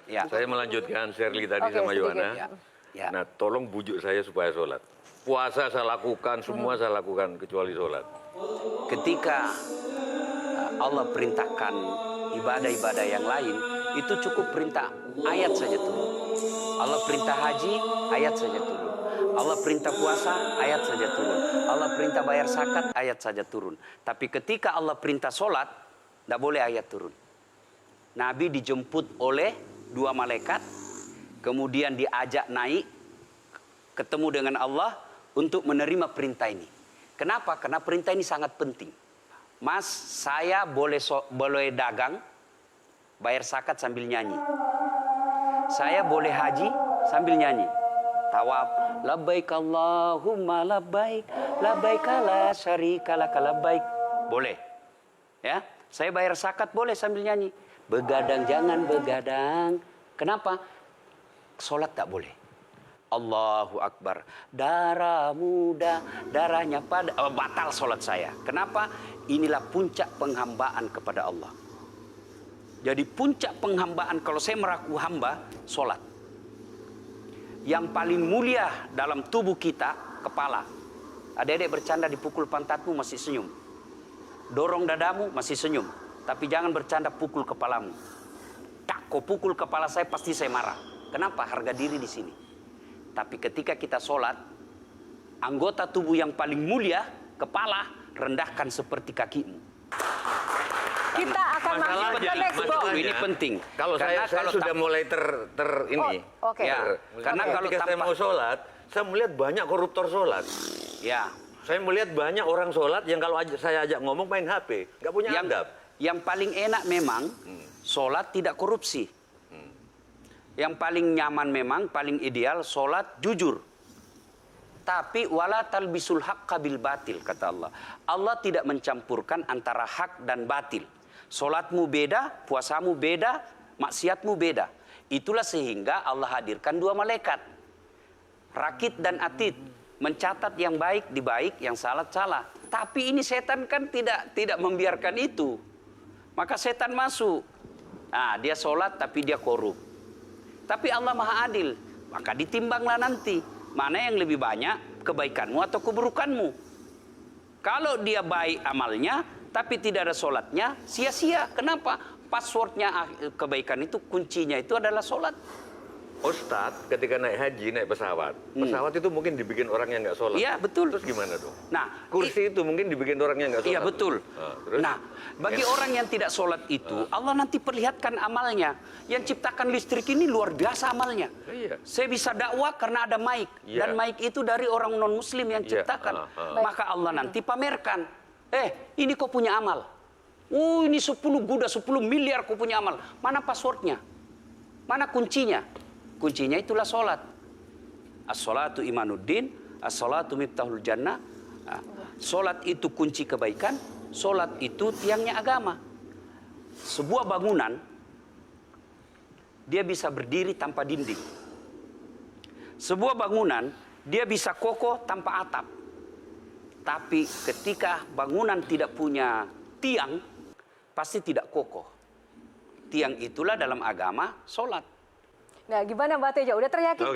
Ya. Saya melanjutkan Shirley tadi sama Yohana. Ya. Nah, tolong bujuk saya supaya sholat. Puasa saya lakukan, semua saya lakukan kecuali sholat. Ketika Allah perintahkan ibadah-ibadah yang lain, itu cukup perintah ayat saja turun. Allah perintah haji, ayat saja turun. Allah perintah puasa, ayat saja turun. Allah perintah bayar zakat, ayat saja turun. Tapi ketika Allah perintah sholat, tidak boleh ayat turun. Nabi dijemput oleh 2 malaikat, kemudian diajak naik, ketemu dengan Allah untuk menerima perintah ini. Kenapa? Karena perintah ini sangat penting. Mas, saya boleh dagang, bayar zakat sambil nyanyi. Saya boleh haji sambil nyanyi. Tawaf, labbaik Allahumma labbaik, labbaik la syarika laka labbaik. Boleh. Ya, saya bayar zakat boleh sambil nyanyi. Begadang jangan begadang. Kenapa? Sholat tak boleh. Allahu Akbar. Darah muda, darahnya pada batal sholat saya. Kenapa? Inilah puncak penghambaan kepada Allah. Jadi puncak penghambaan kalau saya meraku hamba, sholat. Yang paling mulia dalam tubuh kita, kepala. Adik-adik bercanda dipukul pantatmu masih senyum. Dorong dadamu masih senyum. Tapi jangan bercanda pukul kepalamu. Tak, kau pukul kepala saya pasti saya marah. Kenapa? Harga diri di sini. Tapi ketika kita sholat, anggota tubuh yang paling mulia, kepala, rendahkan seperti kakimu. Kita akan masuk ke next block. Ini penting. Kalau saya sudah mulai ini. Oke. Ya, karena kalau ketika saya mau sholat, saya melihat banyak koruptor sholat. Ya. Saya melihat banyak orang sholat yang kalau saya ajak ngomong main HP, nggak punya adab. Yang paling enak memang sholat tidak korupsi. Yang paling nyaman memang, paling ideal sholat jujur. Tapi wala talbisul haqqa bil batil, kata Allah. Allah tidak mencampurkan antara hak dan batil. Sholatmu beda, puasamu beda, maksiatmu beda. Itulah sehingga Allah hadirkan 2 malaikat. Rakit dan atid. Mencatat yang baik di baik, yang salah salah. Tapi ini setan kan tidak membiarkan itu. Maka setan masuk. Nah, dia sholat tapi dia korup. Tapi Allah Maha Adil. Maka ditimbanglah nanti. Mana yang lebih banyak, kebaikanmu atau keburukanmu. Kalau dia baik amalnya, tapi tidak ada sholatnya, sia-sia. Kenapa? Passwordnya kebaikan itu, kuncinya itu adalah sholat. Ustadz, ketika naik haji, naik pesawat. Pesawat itu mungkin dibikin orang yang nggak sholat. Iya, betul. Terus gimana dong? Nah, kursi itu mungkin dibikin orang yang nggak sholat. Iya, betul. Terus? Nah, bagi orang yang tidak sholat itu, Allah nanti perlihatkan amalnya. Yang ciptakan listrik ini luar biasa amalnya. Iya. Saya bisa dakwah karena ada mic. Iya. Dan mic itu dari orang non-muslim yang ciptakan. Maka Allah nanti pamerkan. Ini kau punya amal. Ini 10 kuda, 10 miliar kau punya amal. Mana passwordnya? Mana kuncinya? Kuncinya itulah sholat. As-sholatu imanuddin, as-sholatu miftahul jannah. Sholat itu kunci kebaikan, sholat itu tiangnya agama. Sebuah bangunan, dia bisa berdiri tanpa dinding. Sebuah bangunan, dia bisa kokoh tanpa atap. Tapi ketika bangunan tidak punya tiang, pasti tidak kokoh. Tiang itulah dalam agama, sholat. Nah, gimana Mbak Teja? Udah teryakinkan?